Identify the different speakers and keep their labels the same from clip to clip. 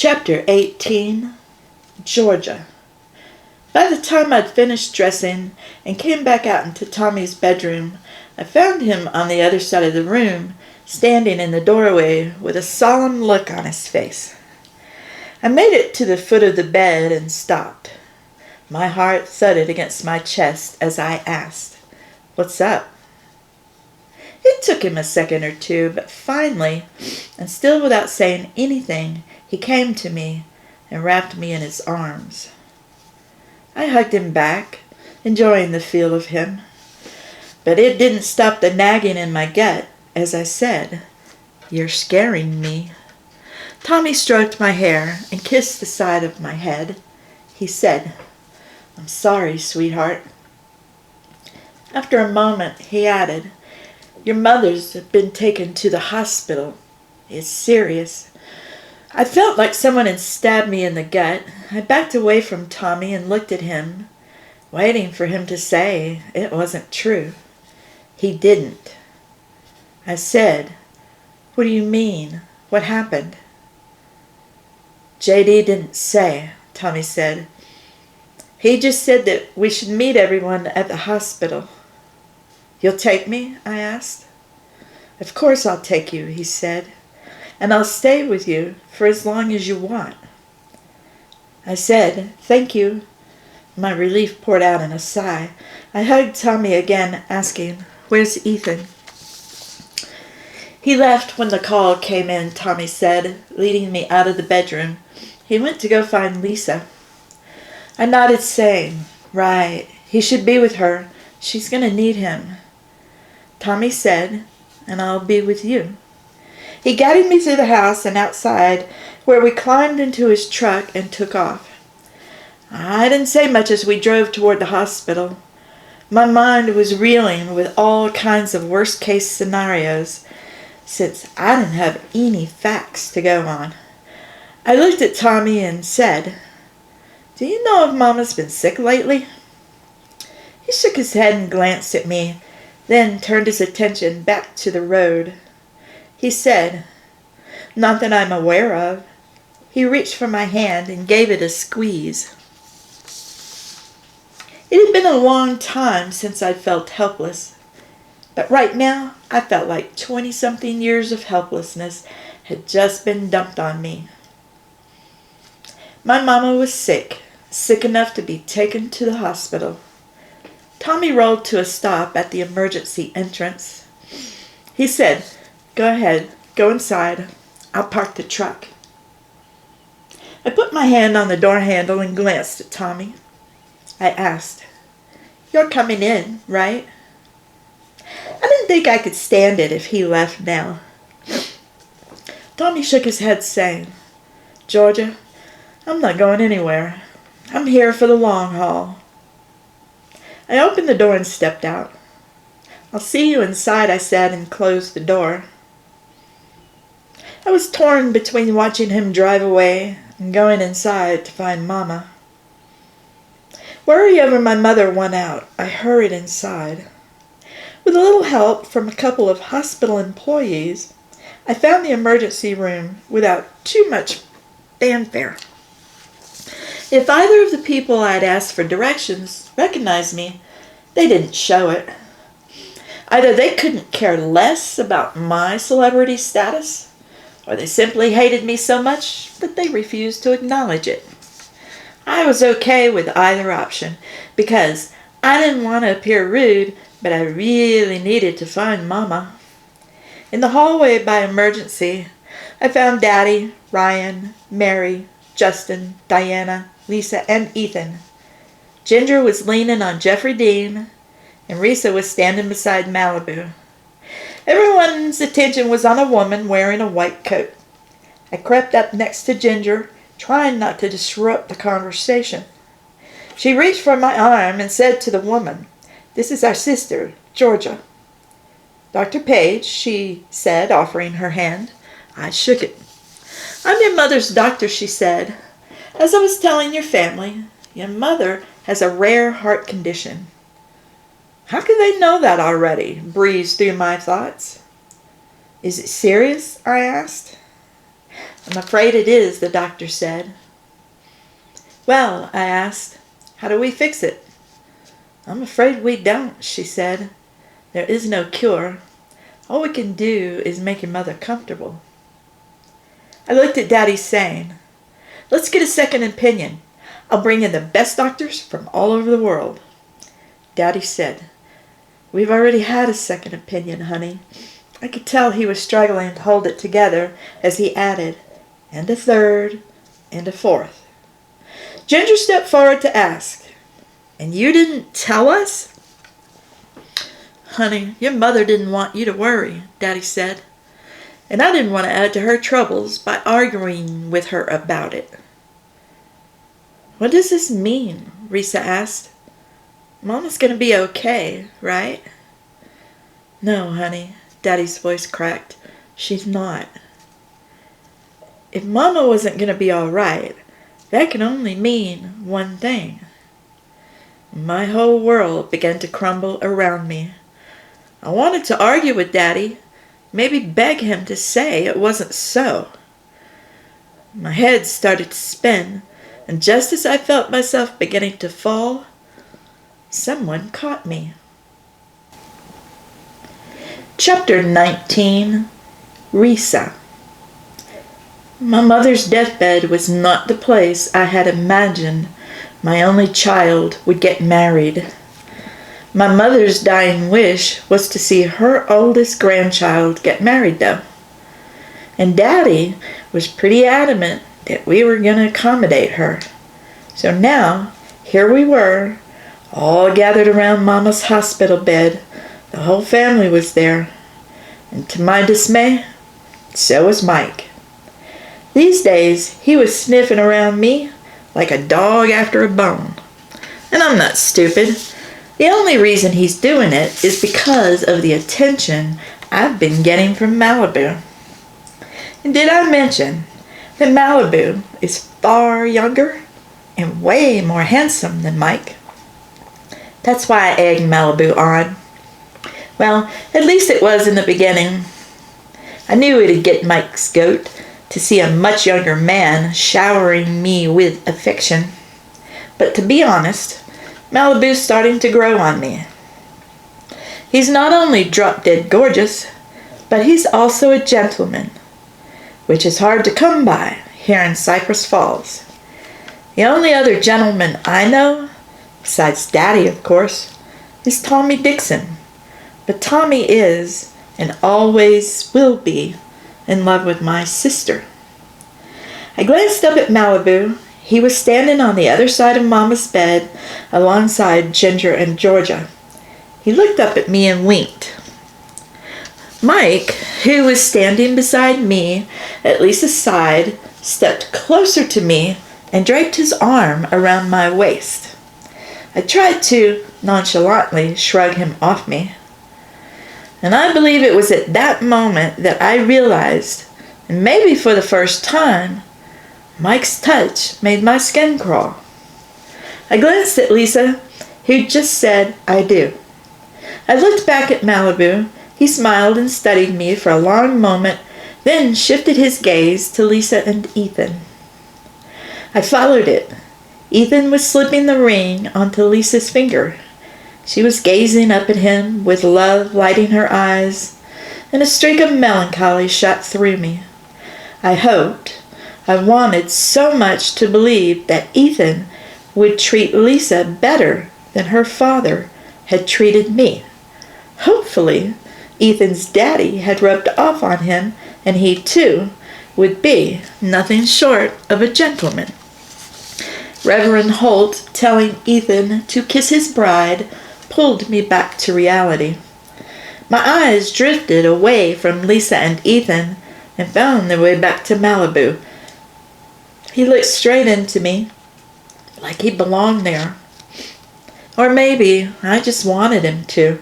Speaker 1: Chapter 18, Georgia. By the time I'd finished dressing and came back out into Tommy's bedroom, I found him on the other side of the room, standing in the doorway with a solemn look on his face. I made it to the foot of the bed and stopped. My heart thudded against my chest as I asked, "What's up?" It took him a second or two, but finally, and still without saying anything, he came to me and wrapped me in his arms. I hugged him back, enjoying the feel of him. But it didn't stop the nagging in my gut as I said, "You're scaring me." Tommy stroked my hair and kissed the side of my head. He said, "I'm sorry, sweetheart." After a moment, he added, "Your mother's been taken to the hospital. It's serious." I felt like someone had stabbed me in the gut. I backed away from Tommy and looked at him, waiting for him to say it wasn't true. He didn't. I said, "What do you mean? What happened?" "JD didn't say," Tommy said. "He just said that we should meet everyone at the hospital." "You'll take me?" I asked. "Of course I'll take you," he said. "And I'll stay with you for as long as you want." I said, "Thank you." My relief poured out in a sigh. I hugged Tommy again, asking, "Where's Ethan?" "He left when the call came in," Tommy said, leading me out of the bedroom. "He went to go find Lisa." I nodded, saying, "Right, he should be with her. She's going to need him." Tommy said, "And I'll be with you." He guided me through the house and outside, where we climbed into his truck and took off. I didn't say much as we drove toward the hospital. My mind was reeling with all kinds of worst-case scenarios, since I didn't have any facts to go on. I looked at Tommy and said, "Do you know if Mama's been sick lately?" He shook his head and glanced at me, then turned his attention back to the road. He said, "Not that I'm aware of." He reached for my hand and gave it a squeeze. It had been a long time since I'd felt helpless, but right now I felt like 20-something years of helplessness had just been dumped on me. My mama was sick enough to be taken to the hospital. Tommy rolled to a stop at the emergency entrance. He said, "Go ahead, go inside. I'll park the truck." I put my hand on the door handle and glanced at Tommy. I asked, "You're coming in, right?" I didn't think I could stand it if he left now. Tommy shook his head, saying, "Georgia, I'm not going anywhere. I'm here for the long haul." I opened the door and stepped out. "I'll see you inside," I said, and closed the door. I was torn between watching him drive away and going inside to find Mama. Worry over my mother won out. I hurried inside. With a little help from a couple of hospital employees, I found the emergency room without too much fanfare. If either of the people I'd asked for directions recognized me, they didn't show it. Either they couldn't care less about my celebrity status, or they simply hated me so much that they refused to acknowledge it. I was okay with either option, because I didn't want to appear rude, but I really needed to find Mama. In the hallway by emergency, I found Daddy, Ryan, Mary, Justin, Diana, Lisa, and Ethan. Ginger was leaning on Jeffrey Dean, and Risa was standing beside Malibu. Everyone's attention was on a woman wearing a white coat. I crept up next to Ginger, trying not to disrupt the conversation. She reached for my arm and said to the woman, "This is our sister, Georgia." "Dr. Page," she said, offering her hand. I shook it. "I'm your mother's doctor," she said. "As I was telling your family, your mother has a rare heart condition." How could they know that already? Breezed through my thoughts. "Is it serious?" I asked. I'm afraid it is, the doctor said. Well, I asked, how do we fix it? I'm afraid we don't, she said. There is no cure. All we can do is make your mother comfortable. I looked at Daddy saying, let's get a second opinion. I'll bring in the best doctors from all over the world. Daddy said, we've already had a second opinion, honey. I could tell he was struggling to hold it together as he added, and a third, and a fourth. Ginger stepped forward to ask, and you didn't tell us? Honey, your mother didn't want you to worry, Daddy said, and I didn't want to add to her troubles by arguing with her about it. What does this mean? Risa asked. Mama's going to be okay, right? No, honey, Daddy's voice cracked. She's not. If Mama wasn't going to be all right, that can only mean one thing. My whole world began to crumble around me. I wanted to argue with Daddy, maybe beg him to say it wasn't so. My head started to spin, and just as I felt myself beginning to fall, someone caught me. Chapter 19, Risa. My mother's deathbed was not the place I had imagined my only child would get married. My mother's dying wish was to see her oldest grandchild get married, though. And Daddy was pretty adamant that we were going to accommodate her. So now, here we were, all gathered around Mama's hospital bed. The whole family was there. And to my dismay, so was Mike. These days, he was sniffing around me like a dog after a bone. And I'm not stupid. The only reason he's doing it is because of the attention I've been getting from Malibu. And did I mention that Malibu is far younger and way more handsome than Mike? That's why I egged Malibu on. Well, at least it was in the beginning. I knew it'd get Mike's goat to see a much younger man showering me with affection. But to be honest, Malibu's starting to grow on me. He's not only drop-dead gorgeous, but he's also a gentleman, which is hard to come by here in Cypress Falls. The only other gentleman I know, besides Daddy of course, is Tommy Dixon. But Tommy is, and always will be, in love with my sister. I glanced up at Malibu. He was standing on the other side of Mama's bed alongside Ginger and Georgia. He looked up at me and winked. Mike, who was standing beside me at Lisa's side, stepped closer to me and draped his arm around my waist. I tried to nonchalantly shrug him off me. And I believe it was at that moment that I realized, and maybe for the first time, Mike's touch made my skin crawl. I glanced at Lisa, who just said, I do. I looked back at Malibu. He smiled and studied me for a long moment, then shifted his gaze to Lisa and Ethan. I followed it. Ethan was slipping the ring onto Lisa's finger. She was gazing up at him with love lighting her eyes, and a streak of melancholy shot through me. I wanted so much to believe that Ethan would treat Lisa better than her father had treated me. Hopefully, Ethan's daddy had rubbed off on him, and he too would be nothing short of a gentleman. Reverend Holt telling Ethan to kiss his bride pulled me back to reality. My eyes drifted away from Lisa and Ethan and found their way back to Malibu. He looked straight into me, like he belonged there. Or maybe I just wanted him to.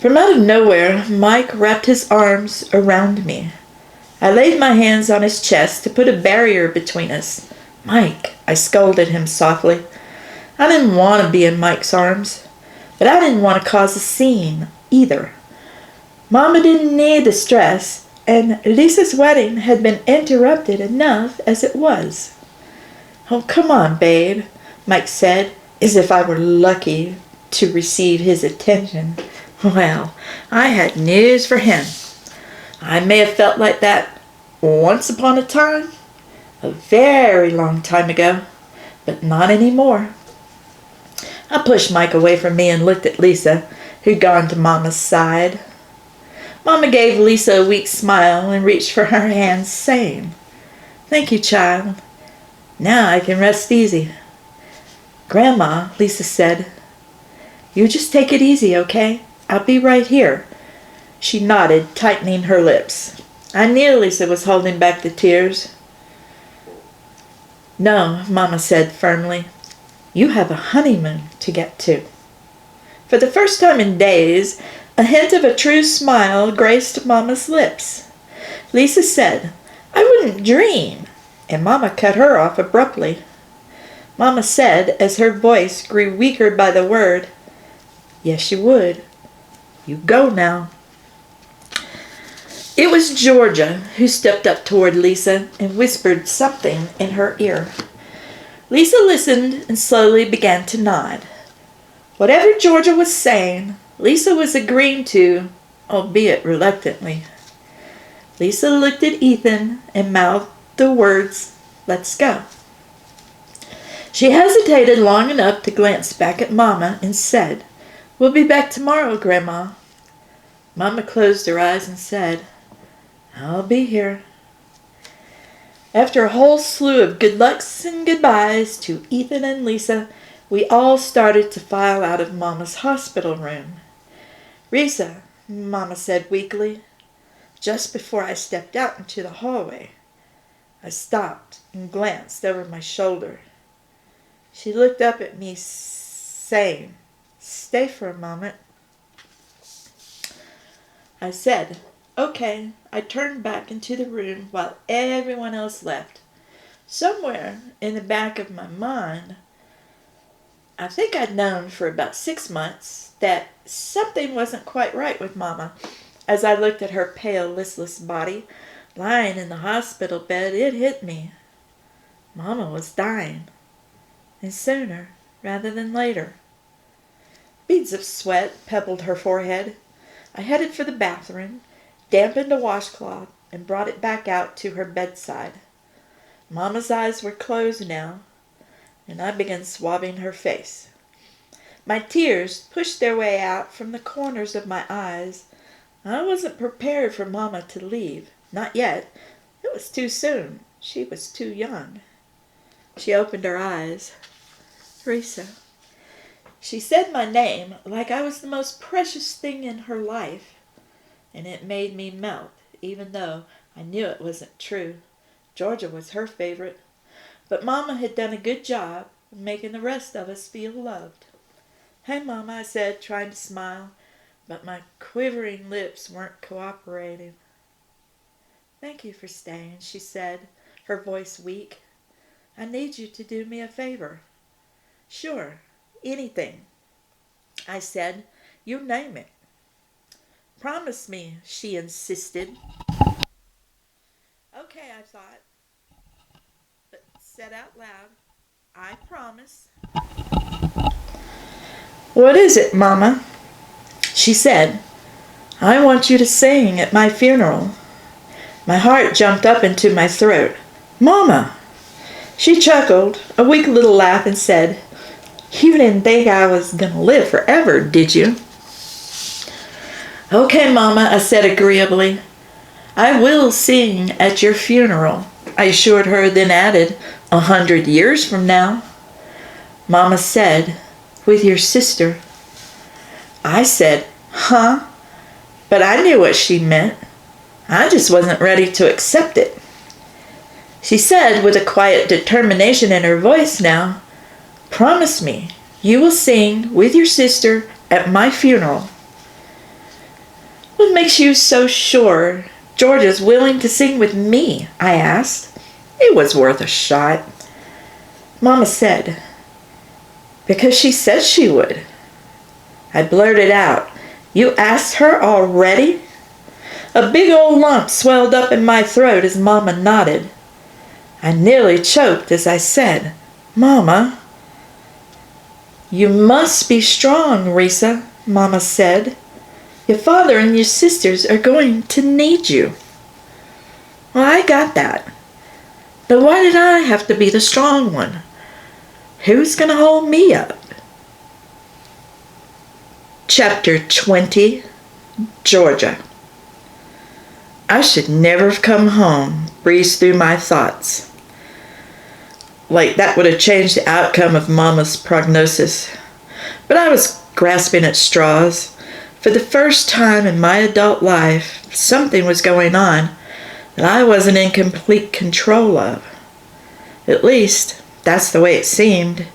Speaker 1: From out of nowhere, Mike wrapped his arms around me. I laid my hands on his chest to put a barrier between us. Mike, I scolded him softly. I didn't want to be in Mike's arms, but I didn't want to cause a scene either. Mama didn't need the stress and Lisa's wedding had been interrupted enough as it was. "Oh, come on, babe," Mike said, as if I were lucky to receive his attention. Well, I had news for him. I may have felt like that once upon a time, a very long time ago, but not anymore. I pushed Mike away from me and looked at Lisa, who'd gone to Mama's side. Mama gave Lisa a weak smile and reached for her hand, saying, "Thank you, child. Now I can rest easy." "Grandma," Lisa said, "you just take it easy, okay? I'll be right here." She nodded, tightening her lips. I knew Lisa was holding back the tears. "No," Mama said firmly. "You have a honeymoon to get to." For the first time in days, a hint of a true smile graced Mama's lips. Lisa said, "I wouldn't dream," and Mama cut her off abruptly. Mama said, as her voice grew weaker by the word, "Yes, you would. You go now." It was Georgia who stepped up toward Lisa and whispered something in her ear. Lisa listened and slowly began to nod. Whatever Georgia was saying, Lisa was agreeing to, albeit reluctantly. Lisa looked at Ethan and mouthed the words, "Let's go." She hesitated long enough to glance back at Mama and said, "We'll be back tomorrow, Grandma." Mama closed her eyes and said, "I'll be here." After a whole slew of good lucks and goodbyes to Ethan and Lisa, we all started to file out of Mama's hospital room. "Risa," Mama said weakly, just before I stepped out into the hallway. I stopped and glanced over my shoulder. She looked up at me, saying, "Stay for a moment." I said, "Okay." I turned back into the room while everyone else left. Somewhere in the back of my mind, I think I'd known for about 6 months that something wasn't quite right with Mama. As I looked at her pale, listless body lying in the hospital bed, it hit me. Mama was dying, and sooner rather than later. Beads of sweat pebbled her forehead. I headed for the bathroom, dampened a washcloth, and brought it back out to her bedside. Mama's eyes were closed now, and I began swabbing her face. My tears pushed their way out from the corners of my eyes. I wasn't prepared for Mama to leave. Not yet. It was too soon. She was too young. She opened her eyes. "Risa." She said my name like I was the most precious thing in her life, and it made me melt, even though I knew it wasn't true. Georgia was her favorite, but Mama had done a good job of making the rest of us feel loved. "Hey, Mama," I said, trying to smile, but my quivering lips weren't cooperating. "Thank you for staying," she said, her voice weak. "I need you to do me a favor." "Sure, anything," I said. "You name it." "Promise me," she insisted. Okay, I thought, but said out loud, "I promise." "What is it, Mama?" She said, "I want you to sing at my funeral." My heart jumped up into my throat. "Mama!" She chuckled, a weak little laugh, and said, "You didn't think I was going to live forever, did you?" "Okay, Mama," I said agreeably. "I will sing at your funeral," I assured her, then added, 100 years from now. Mama said, "With your sister." I said, "Huh?" But I knew what she meant. I just wasn't ready to accept it. She said, with a quiet determination in her voice now, "Promise me you will sing with your sister at my funeral." "What makes you so sure Georgia's willing to sing with me?" I asked. It was worth a shot. Mama said, "Because she said she would." I blurted out, "You asked her already?" A big old lump swelled up in my throat as Mama nodded. I nearly choked as I said, "Mama." "You must be strong, Risa," Mama said. "Your father and your sisters are going to need you." Well, I got that. But why did I have to be the strong one? Who's going to hold me up? Chapter 20, Georgia. I should never have come home, breezed through my thoughts. Like that would have changed the outcome of Mama's prognosis. But I was grasping at straws. For the first time in my adult life, something was going on that I wasn't in complete control of. At least, that's the way it seemed.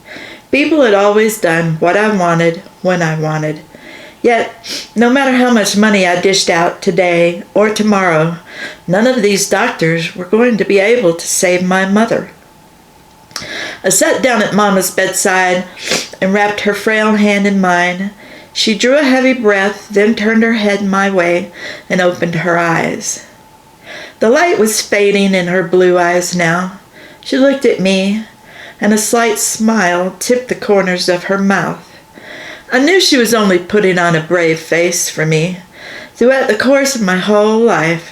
Speaker 1: People had always done what I wanted, when I wanted. Yet, no matter how much money I dished out today or tomorrow, none of these doctors were going to be able to save my mother. I sat down at Mama's bedside and wrapped her frail hand in mine. She drew a heavy breath, then turned her head my way and opened her eyes. The light was fading in her blue eyes now. She looked at me, and a slight smile tipped the corners of her mouth. I knew she was only putting on a brave face for me. Throughout the course of my whole life,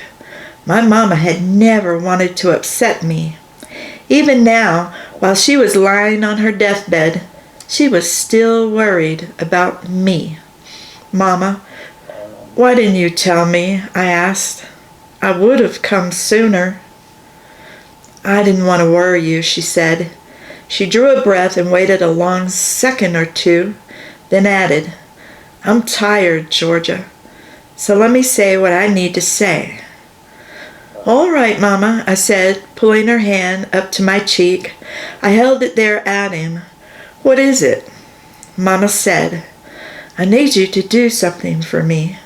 Speaker 1: my Mama had never wanted to upset me. Even now, while she was lying on her deathbed, she was still worried about me. "Mama, why didn't you tell me?" I asked. "I would have come sooner." "I didn't want to worry you," she said. She drew a breath and waited a long second or two, then added, "I'm tired, Georgia, so let me say what I need to say." "All right, Mama," I said, pulling her hand up to my cheek. I held it there at him. "What is it?" Mama said, "I need you to do something for me."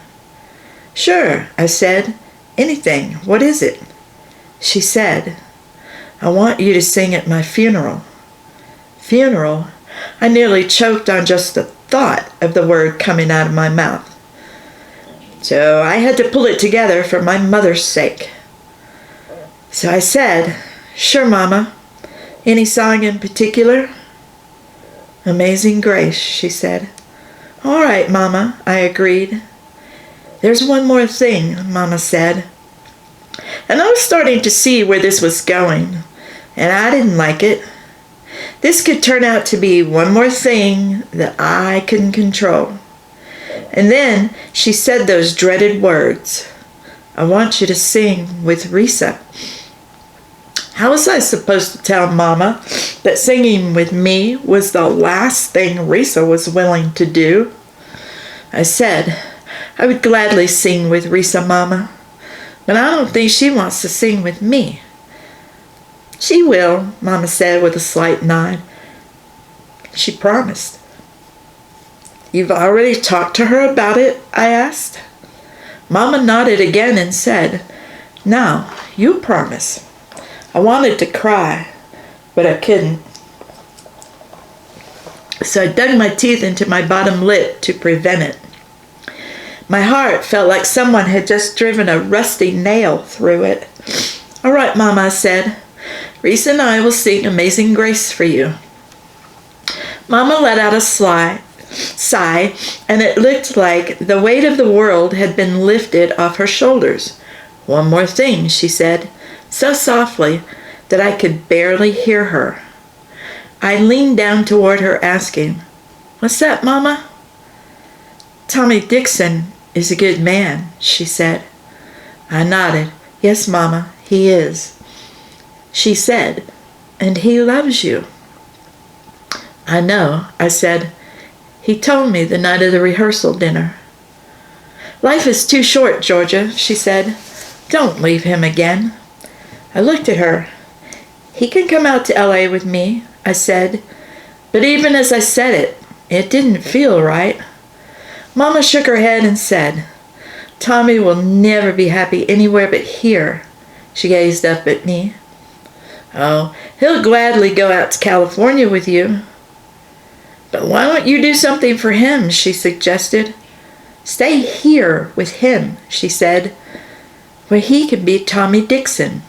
Speaker 1: "Sure," I said. "Anything. What is it?" She said, "I want you to sing at my funeral." Funeral? I nearly choked on just the thought of the word coming out of my mouth. So I had to pull it together for my mother's sake. So I said, "Sure, Mama. Any song in particular?" "Amazing Grace," she said. "All right, Mama," I agreed. "There's one more thing," Mama said. And I was starting to see where this was going, and I didn't like it. This could turn out to be one more thing that I couldn't control. And then she said those dreaded words, "I want you to sing with Risa." How was I supposed to tell Mama that singing with me was the last thing Risa was willing to do? I said, "I would gladly sing with Risa, Mama, but I don't think she wants to sing with me." "She will," Mama said with a slight nod. She promised. "You've already talked to her about it?" I asked. Mama nodded again and said, "Now, you promise." I wanted to cry, but I couldn't. So I dug my teeth into my bottom lip to prevent it. My heart felt like someone had just driven a rusty nail through it. "All right, Mama," I said. "Risa and I will sing Amazing Grace for you." Mama let out a sigh, and it looked like the weight of the world had been lifted off her shoulders. "One more thing," she said, so softly that I could barely hear her. I leaned down toward her, asking, "What's that, Mama?" "Tommy Dixon is a good man," she said. I nodded. "Yes, Mama, he is." She said, "And he loves you." "I know," I said. "He told me the night of the rehearsal dinner." "Life is too short, Georgia," she said. "Don't leave him again." I looked at her. "He can come out to L.A. with me," I said. But even as I said it, it didn't feel right. Mama shook her head and said, "Tommy will never be happy anywhere but here." She gazed up at me. "Oh, he'll gladly go out to California with you." "But why don't you do something for him?" she suggested. "Stay here with him," she said. where he can be Tommy Dixon.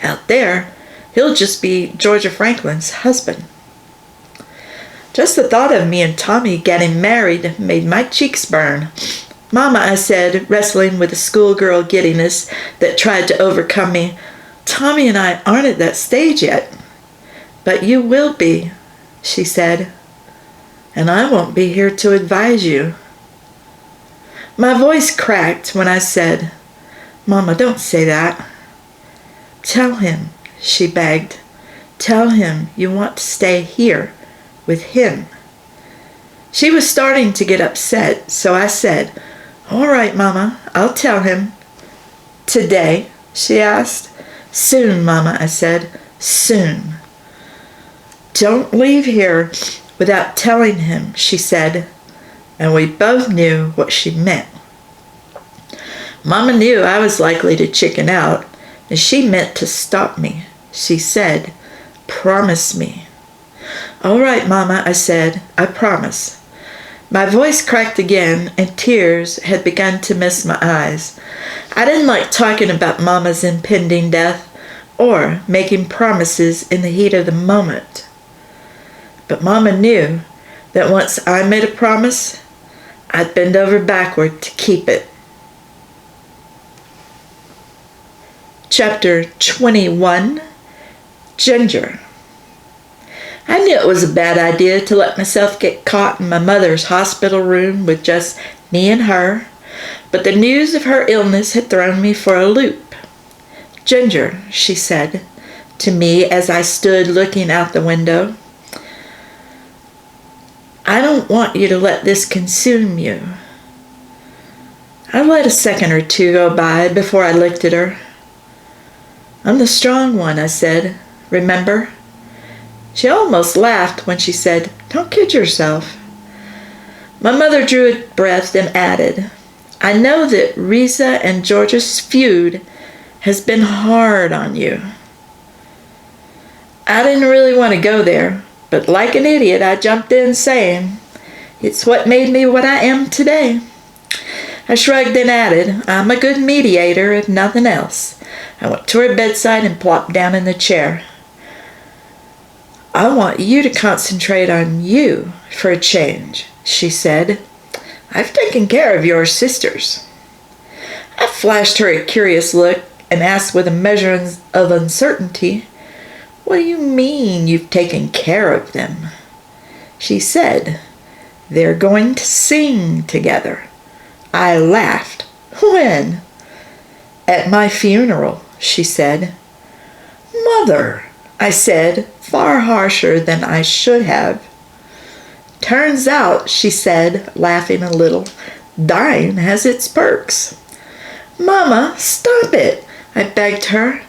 Speaker 1: Out there, he'll just be Georgia Franklin's husband. Just the thought of me and Tommy getting married made my cheeks burn. Mama, I said, wrestling with the schoolgirl giddiness that tried to overcome me, Tommy and I aren't at that stage yet. But you will be, she said, and I won't be here to advise you. My voice cracked when I said, Mama, don't say that. Tell him, she begged. Tell him you want to stay here with him. She was starting to get upset, so I said, All right, Mama, I'll tell him. Today, she asked. Soon, Mama, I said. Soon. Don't leave here without telling him, she said, and we both knew what she meant. Mama knew I was likely to chicken out, and she meant to stop me. She said, Promise me. All right, Mama, I said, I promise. My voice cracked again, and tears had begun to mist my eyes. I didn't like talking about Mama's impending death or making promises in the heat of the moment. But Mama knew that once I made a promise, I'd bend over backward to keep it. Chapter 21, Ginger. I knew it was a bad idea to let myself get caught in my mother's hospital room with just me and her, but the news of her illness had thrown me for a loop. Ginger, she said to me as I stood looking out the window, I don't want you to let this consume you. I let a second or two go by before I looked at her. I'm the strong one, I said. Remember? She almost laughed when she said, Don't kid yourself. My mother drew a breath and added, I know that Risa and George's feud has been hard on you. I didn't really want to go there, but like an idiot, I jumped in saying, It's what made me what I am today. I shrugged and added, I'm a good mediator, if nothing else. I went to her bedside and plopped down in the chair. I want you to concentrate on you for a change, she said. I've taken care of your sisters. I flashed her a curious look and asked with a measure of uncertainty, What do you mean you've taken care of them? She said, They're going to sing together. I laughed. When? At my funeral, she said. Mother, I said, far harsher than I should have. Turns out, she said, laughing a little, dying has its perks. Mama, stop it, I begged her.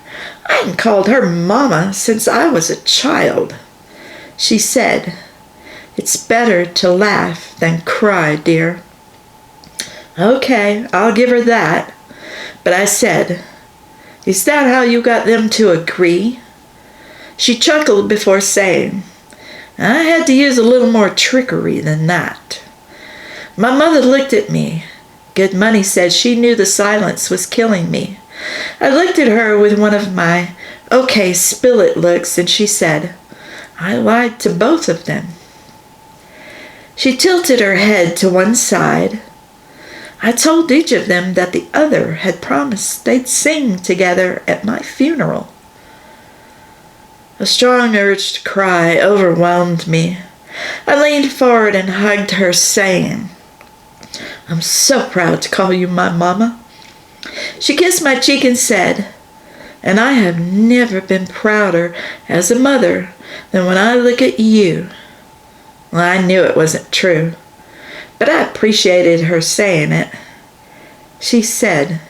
Speaker 1: I hadn't called her Mama since I was a child. She said, It's better to laugh than cry, dear. Okay, I'll give her that. But I said, Is that how you got them to agree? She chuckled before saying, I had to use a little more trickery than that. My mother looked at me. Good Money said she knew the silence was killing me. I looked at her with one of my, okay, spill it looks, and she said, I lied to both of them. She tilted her head to one side. I told each of them that the other had promised they'd sing together at my funeral. A strong urge to cry overwhelmed me. I leaned forward and hugged her, saying, I'm so proud to call you my Mama. She kissed my cheek and said, And I have never been prouder as a mother than when I look at you. Well, I knew it wasn't true, but I appreciated her saying it. She said,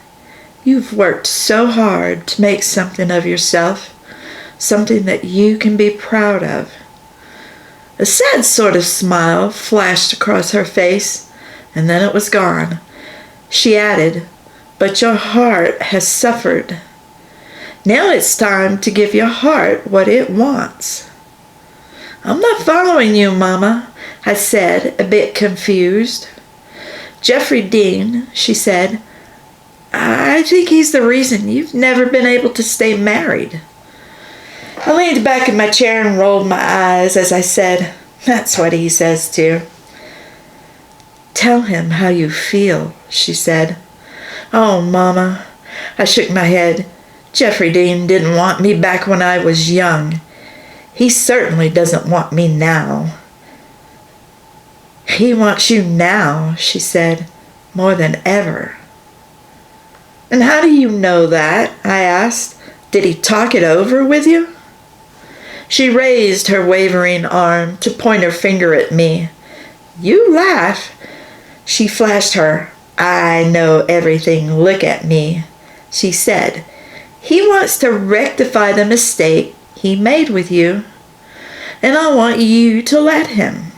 Speaker 1: You've worked so hard to make something of yourself, something that you can be proud of. A sad sort of smile flashed across her face, and then it was gone. She added, But your heart has suffered. Now it's time to give your heart what it wants. I'm not following you, Mama, I said, a bit confused. Jeffrey Dean, she said, I think he's the reason you've never been able to stay married. I leaned back in my chair and rolled my eyes as I said, "That's what he says too." "Tell him how you feel," she said. "Oh, Mama." I shook my head. "Jeffrey Dean didn't want me back when I was young. He certainly doesn't want me now." "He wants you now," she said, "more than ever." "And how do you know that?" I asked. "Did he talk it over with you?" She raised her wavering arm to point her finger at me. "You laugh." She flashed her "I know everything look at me." She said, "He wants to rectify the mistake he made with you, and I want you to let him."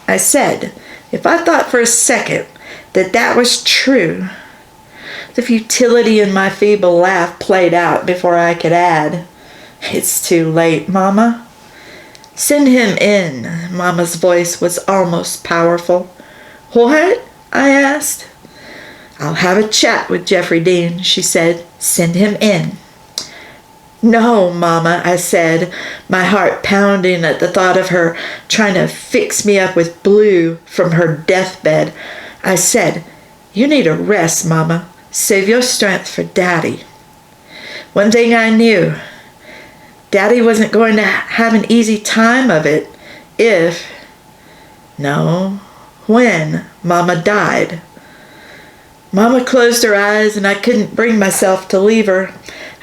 Speaker 1: I said, if I thought for a second that was true, the futility in my feeble laugh played out before I could add, "It's too late, Mama." "Send him in." Mama's voice was almost powerful. "What?" I asked. "I'll have a chat with Jeffrey Dean," she said. "Send him in." "No, Mama," I said, my heart pounding at the thought of her trying to fix me up with blue from her deathbed. I said, "You need a rest, Mama. Save your strength for Daddy." One thing I knew, Daddy wasn't going to have an easy time of it when Mama died. Mama closed her eyes and I couldn't bring myself to leave her.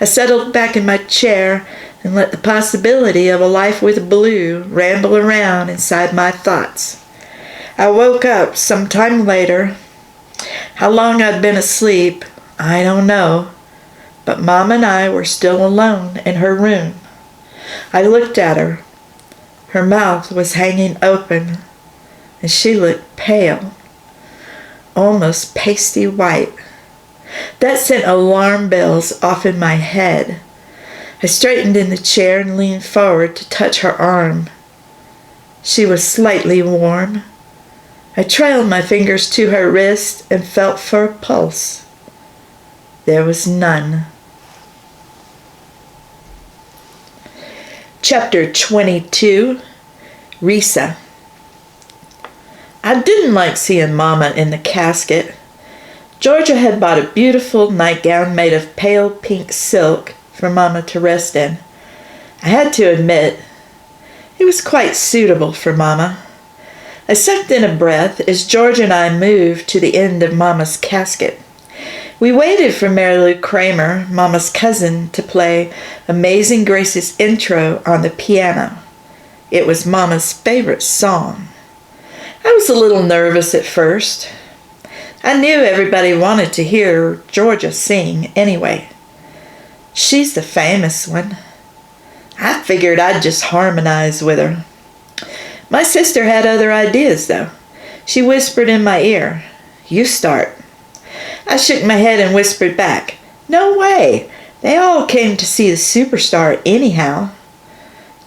Speaker 1: I settled back in my chair and let the possibility of a life with Blue ramble around inside my thoughts. I woke up some time later. How long I'd been asleep, I don't know, but Mama and I were still alone in her room. I looked at her. Her mouth was hanging open, and she looked pale, almost pasty white. That sent alarm bells off in my head. I straightened in the chair and leaned forward to touch her arm. She was slightly warm. I trailed my fingers to her wrist and felt for a pulse. There was none. Chapter 22, Risa. I didn't like seeing Mama in the casket. Georgia had bought a beautiful nightgown made of pale pink silk for Mama to rest in. I had to admit, it was quite suitable for Mama. I sucked in a breath as Georgia and I moved to the end of Mama's casket. We waited for Mary Lou Kramer, Mama's cousin, to play Amazing Grace's intro on the piano. It was Mama's favorite song. I was a little nervous at first. I knew everybody wanted to hear Georgia sing anyway. She's the famous one. I figured I'd just harmonize with her. My sister had other ideas, though. She whispered in my ear, "You start." I shook my head and whispered back, "No way. They all came to see the superstar anyhow."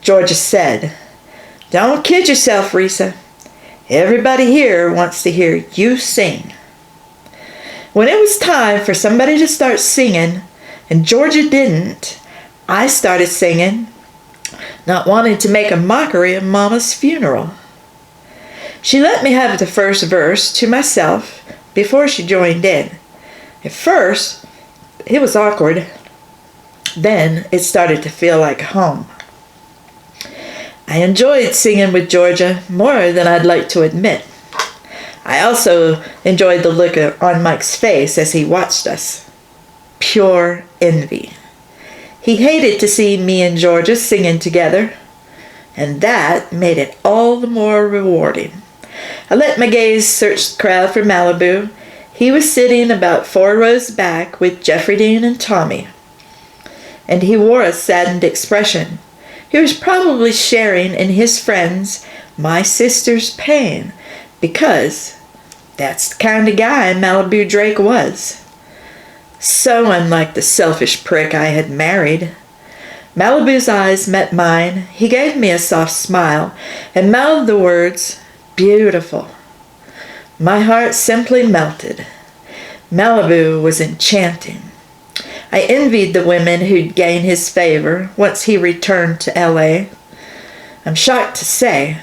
Speaker 1: Georgia said, "Don't kid yourself, Risa. Everybody here wants to hear you sing." When it was time for somebody to start singing, and Georgia didn't, I started singing, not wanting to make a mockery of Mama's funeral. She let me have the first verse to myself before she joined in. At first, it was awkward. Then it started to feel like home. I enjoyed singing with Georgia more than I'd like to admit. I also enjoyed the look on Mike's face as he watched us. Pure envy. He hated to see me and Georgia singing together, and that made it all the more rewarding. I let my gaze search the crowd for Malibu. He was sitting about 4 rows back with Jeffrey Dean and Tommy, and he wore a saddened expression. He was probably sharing in his friends, my sister's pain, because that's the kind of guy Malibu Drake was. So unlike the selfish prick I had married. Malibu's eyes met mine. He gave me a soft smile and mouthed the words, "Beautiful." My heart simply melted. Malibu was enchanting. I envied the women who'd gain his favor once he returned to L.A. I'm shocked to say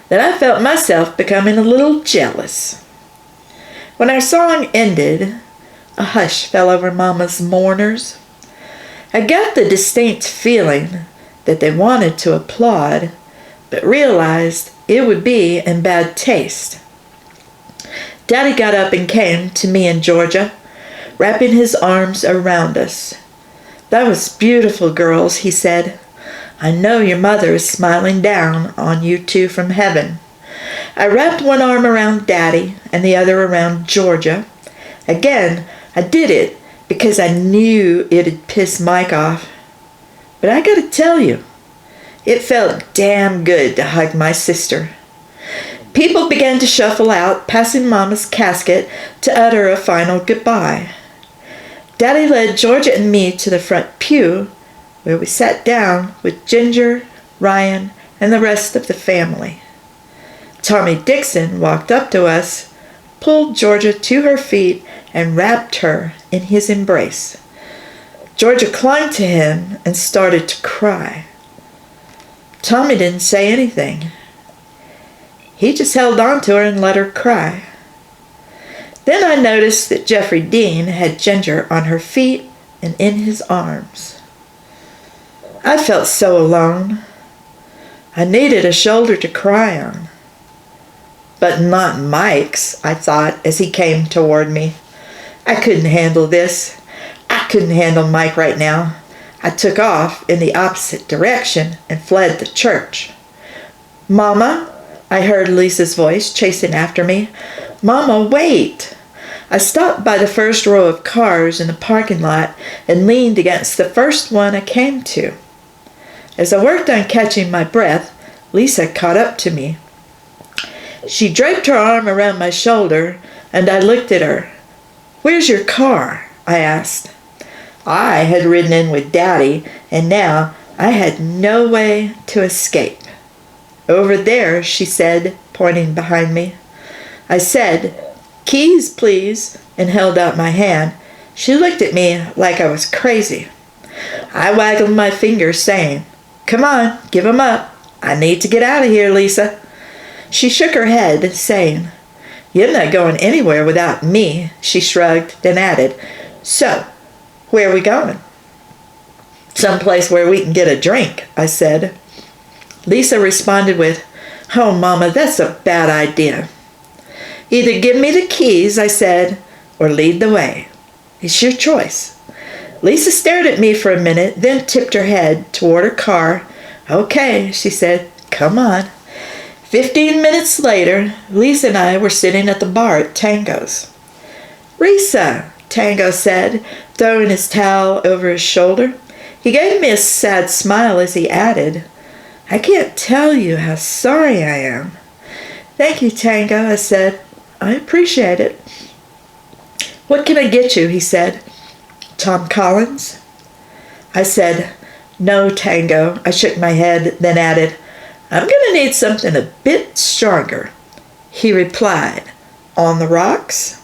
Speaker 1: that I felt myself becoming a little jealous. When our song ended, a hush fell over Mama's mourners. I got the distinct feeling that they wanted to applaud, but realized it would be in bad taste. Daddy got up and came to me and Georgia, wrapping his arms around us. "That was beautiful, girls," he said. "I know your mother is smiling down on you two from heaven." I wrapped one arm around Daddy and the other around Georgia. Again, I did it because I knew it'd piss Mike off. But I gotta tell you, it felt damn good to hug my sister. People began to shuffle out, passing Mama's casket to utter a final goodbye. Daddy led Georgia and me to the front pew, where we sat down with Ginger, Ryan, and the rest of the family. Tommy Dixon walked up to us, pulled Georgia to her feet, and wrapped her in his embrace. Georgia clung to him and started to cry. Tommy didn't say anything. He just held on to her and let her cry. Then I noticed that Jeffrey Dean had Ginger on her feet and in his arms. I felt so alone. I needed a shoulder to cry on. But not Mike's, I thought as he came toward me. I couldn't handle this. I couldn't handle Mike right now. I took off in the opposite direction and fled the church. "Mama," I heard Lisa's voice chasing after me. "Mama, wait." I stopped by the first row of cars in the parking lot and leaned against the first one I came to. As I worked on catching my breath, Lisa caught up to me. She draped her arm around my shoulder, and I looked at her. "Where's your car?" I asked. I had ridden in with Daddy, and now I had no way to escape. "Over there," she said, pointing behind me. I said, "Keys, please," and held out my hand. She looked at me like I was crazy. I waggled my finger, saying, "Come on, give 'em up. I need to get out of here, Lisa." She shook her head, saying, "You're not going anywhere without me," she shrugged, then added, "So, where are we going?" "Someplace where we can get a drink," I said. Lisa responded with, "Oh, Mama, that's a bad idea." "Either give me the keys," I said, "or lead the way. It's your choice." Lisa stared at me for a minute, then tipped her head toward her car. "Okay," she said, "come on." 15 minutes later, Lisa and I were sitting at the bar at Tango's. "Risa," Tango said, throwing his towel over his shoulder. He gave me a sad smile as he added, "I can't tell you how sorry I am." "Thank you, Tango," I said. "I appreciate it." "What can I get you?" he said. "Tom Collins?" I said, "No, Tango." I shook my head, then added, "I'm going to need something a bit stronger." He replied, "On the rocks?"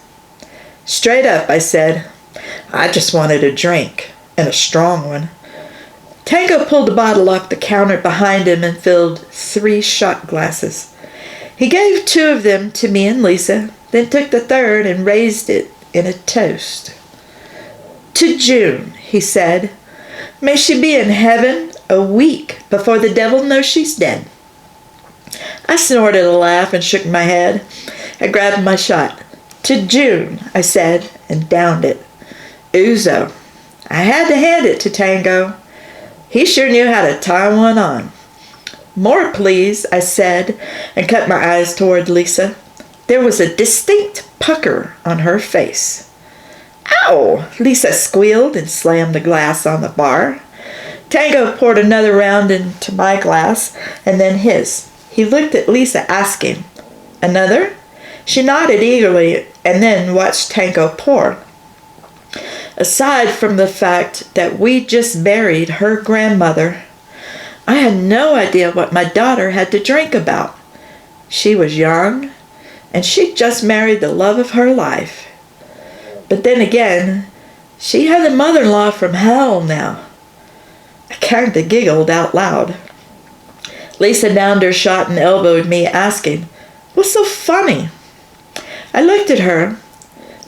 Speaker 1: "Straight up," I said. I just wanted a drink, and a strong one. Tango pulled a bottle off the counter behind him and filled 3 shot glasses. He gave 2 of them to me and Lisa, then took the third and raised it in a toast. "To June," he said. "May she be in heaven a week before the devil knows she's dead." I snorted a laugh and shook my head. I grabbed my shot. "To June," I said, and downed it. Ouzo. I had to hand it to Tango. He sure knew how to tie one on. "More, please," I said, and cut my eyes toward Lisa. There was a distinct pucker on her face. "Ow!" Lisa squealed and slammed the glass on the bar. Tango poured another round into my glass and then his. He looked at Lisa, asking, "Another?" She nodded eagerly and then watched Tango pour. Aside from the fact that we just buried her grandmother, I had no idea what my daughter had to drink about. She was young, and she'd just married the love of her life. But then again, she had a mother-in-law from hell now. I kind of giggled out loud. Lisa downed her shot and elbowed me, asking, "What's so funny?" I looked at her.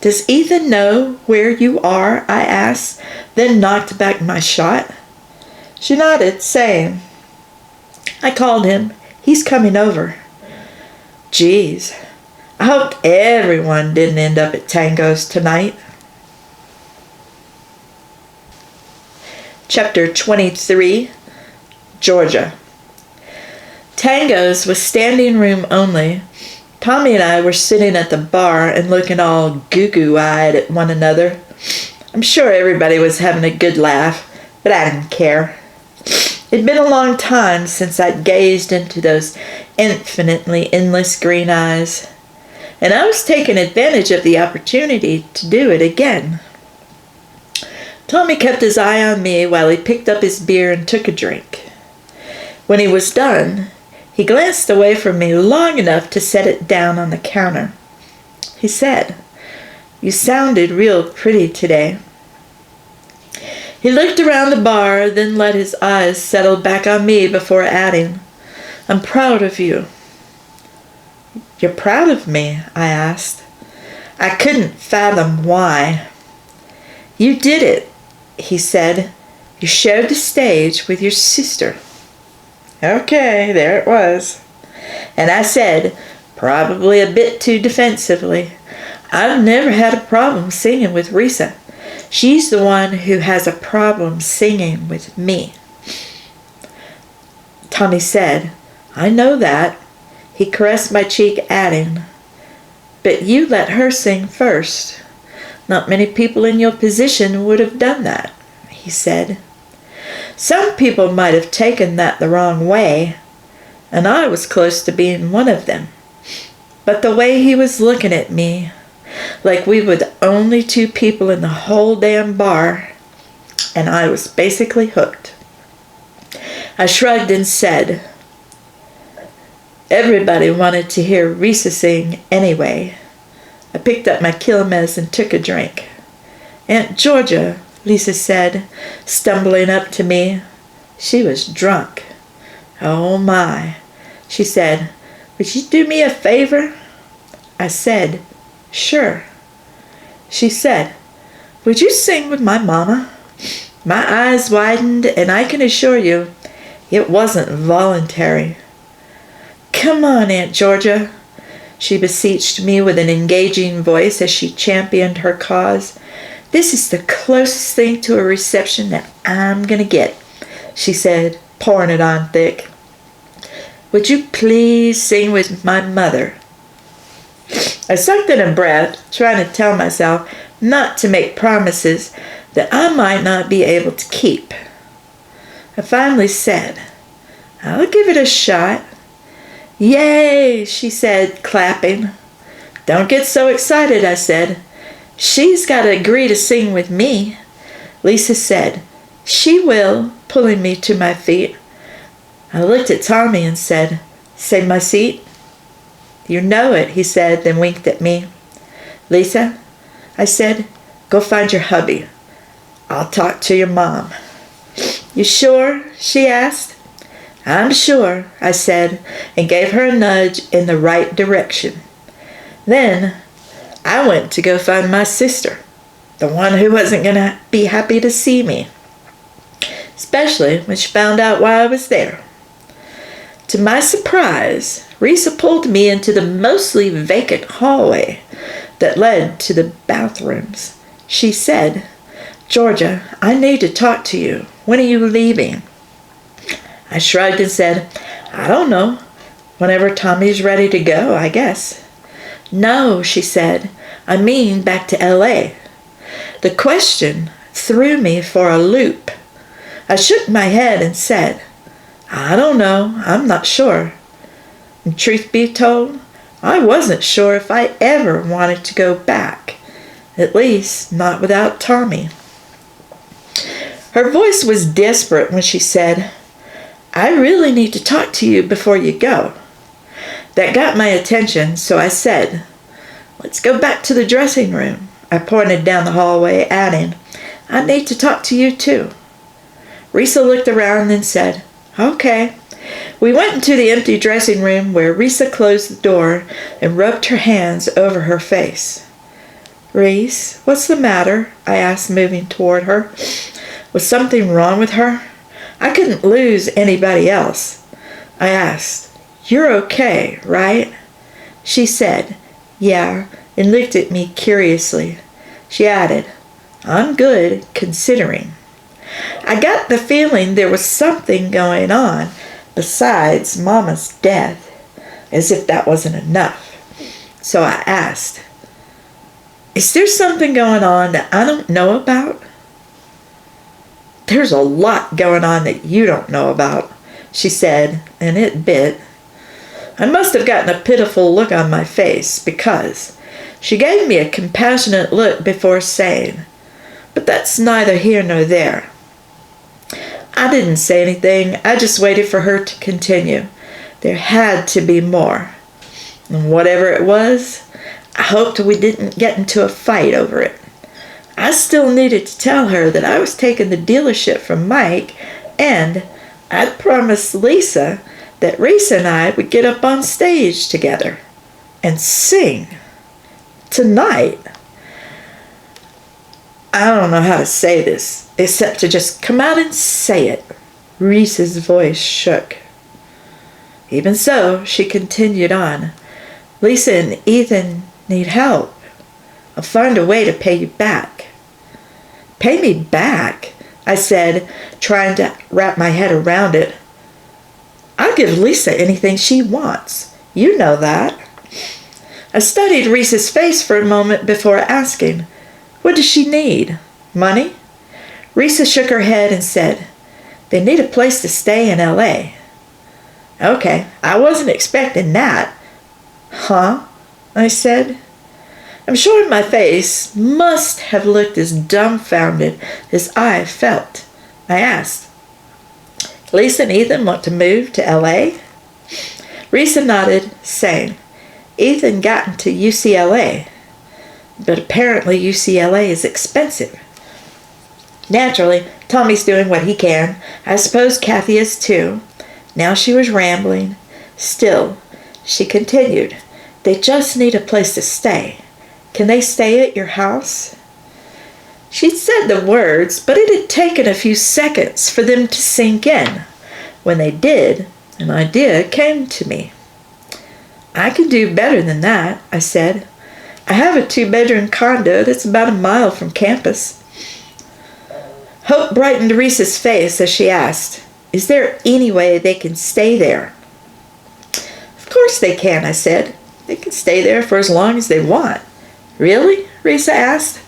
Speaker 1: "Does Ethan know where you are?" I asked, then knocked back my shot. She nodded, saying, "I called him. He's coming over." Geez, I hoped everyone didn't end up at Tango's tonight. Chapter 23, Georgia. Tango's was standing room only. Tommy and I were sitting at the bar and looking all goo-goo-eyed at one another. I'm sure everybody was having a good laugh, but I didn't care. It'd been a long time since I'd gazed into those infinitely endless green eyes, and I was taking advantage of the opportunity to do it again. Tommy kept his eye on me while he picked up his beer and took a drink. When he was done, he glanced away from me long enough to set it down on the counter. He said, "You sounded real pretty today." He looked around the bar, then let his eyes settle back on me before adding, "I'm proud of you." "You're proud of me?" I asked. I couldn't fathom why. "You did it," he said. "You shared the stage with your sister." Okay, there it was. And I said, probably a bit too defensively, "I've never had a problem singing with Risa. She's the one who has a problem singing with me." Tommy said, "I know that." He caressed my cheek, adding, "But you let her sing first. Not many people in your position would have done that," he said. Some people might have taken that the wrong way, and I was close to being one of them. But the way he was looking at me, like we were the only two people in the whole damn bar, and I was basically hooked. I shrugged and said, "Everybody wanted to hear Risa sing anyway." I picked up my Quilmes and took a drink. "Aunt Georgia," Lisa said, stumbling up to me. She was drunk. "Oh my," she said, "would you do me a favor?" I said, "Sure." She said, "Would you sing with my mama?" My eyes widened, and I can assure you, it wasn't voluntary. "Come on, Aunt Georgia," she beseeched me with an engaging voice as she championed her cause. "This is the closest thing to a reception that I'm going to get," she said, pouring it on thick. "Would you please sing with my mother?" I sucked in a breath, trying to tell myself not to make promises that I might not be able to keep. I finally said, "I'll give it a shot." "Yay," she said, clapping. "Don't get so excited," I said. "She's got to agree to sing with me." Lisa said, "She will," pulling me to my feet. I looked at Tommy and said, "Save my seat?" "You know it," he said, then winked at me. "Lisa," I said, "go find your hubby. I'll talk to your mom." "You sure?" she asked. "I'm sure," I said, and gave her a nudge in the right direction. Then I went to go find my sister, the one who wasn't going to be happy to see me, especially when she found out why I was there. To my surprise, Risa pulled me into the mostly vacant hallway that led to the bathrooms. She said, "Georgia, I need to talk to you. When are you leaving?" I shrugged and said, "I don't know. Whenever Tommy's ready to go, I guess." "No," she said. "I mean back to L.A." The question threw me for a loop. I shook my head and said, "I don't know. I'm not sure." And truth be told, I wasn't sure if I ever wanted to go back, at least not without Tommy. Her voice was desperate when she said, "I really need to talk to you before you go." That got my attention, so I said, "Let's go back to the dressing room. I pointed down the hallway, adding, "I need to talk to you too." Risa looked around and then said, "Okay." We went into the empty dressing room where Risa closed the door and rubbed her hands over her face. "Reese, what's the matter?" I asked, moving toward her. Was something wrong with her? I couldn't lose anybody else. I asked, "You're okay, right?" She said, "Yeah," and looked at me curiously. She added, "I'm good, considering." I got the feeling there was something going on besides Mama's death, as if that wasn't enough. So I asked, "Is there something going on that I don't know about?" "There's a lot going on that you don't know about," she said, and it bit. I must have gotten a pitiful look on my face because she gave me a compassionate look before saying, "But that's neither here nor there." I didn't say anything. I just waited for her to continue. There had to be more. And whatever it was, I hoped we didn't get into a fight over it. I still needed to tell her that I was taking the dealership from Mike, and I'd promised Lisa that Risa and I would get up on stage together and sing tonight. I don't know how to say this, except to just come out and say it. Risa's voice shook. Even so, she continued on. "Lisa and Ethan need help. I'll find a way to pay you back." "Pay me back?" I said, trying to wrap my head around it. "I'll give Lisa anything she wants. You know that." I studied Risa's face for a moment before asking, "What does she need? Money?" Risa shook her head and said, "They need a place to stay in L.A." "Okay, I wasn't expecting that." "Huh?" I said. I'm sure my face must have looked as dumbfounded as I felt. I asked, "Lisa and Ethan want to move to L.A.? Risa nodded, saying, "Ethan got into UCLA, but apparently UCLA is expensive." Naturally, Tommy's doing what he can. I suppose Kathy is too. Now she was rambling. Still, she continued, "They just need a place to stay. Can they stay at your house?" She'd said the words, but it had taken a few seconds for them to sink in. When they did, an idea came to me. "I can do better than that," I said. "I have a 2-bedroom condo that's about a mile from campus." Hope brightened Risa's face as she asked, "Is there any way they can stay there?" "Of course they can," I said. "They can stay there for as long as they want." "Really?" Risa asked.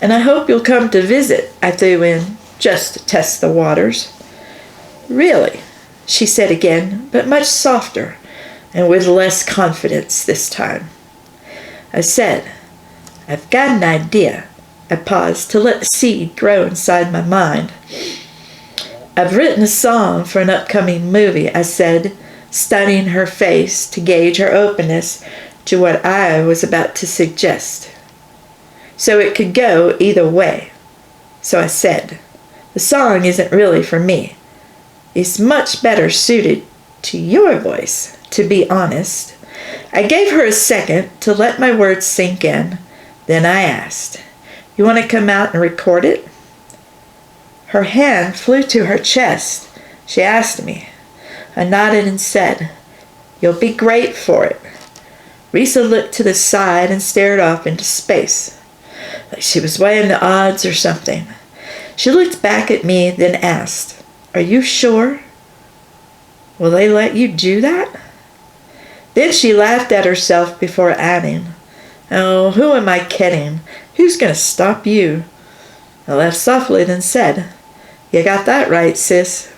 Speaker 1: "And I hope you'll come to visit," I threw in, just to test the waters. "Really?" she said again, but much softer and with less confidence this time. I said, "I've got an idea." I paused to let the seed grow inside my mind. "I've written a song for an upcoming movie," I said, studying her face to gauge her openness to what I was about to suggest. So it could go either way. So I said, "The song isn't really for me. It's much better suited to your voice, to be honest." I gave her a second to let my words sink in. Then I asked, "You want to come out and record it?" Her hand flew to her chest. She asked me. I nodded and said, "You'll be great for it." Risa looked to the side and stared off into space, like she was weighing the odds or something. She looked back at me, then asked, "Are you sure? Will they let you do that?" Then she laughed at herself before adding, "Oh, who am I kidding? Who's going to stop you?" I laughed softly, then said, "You got that right, sis.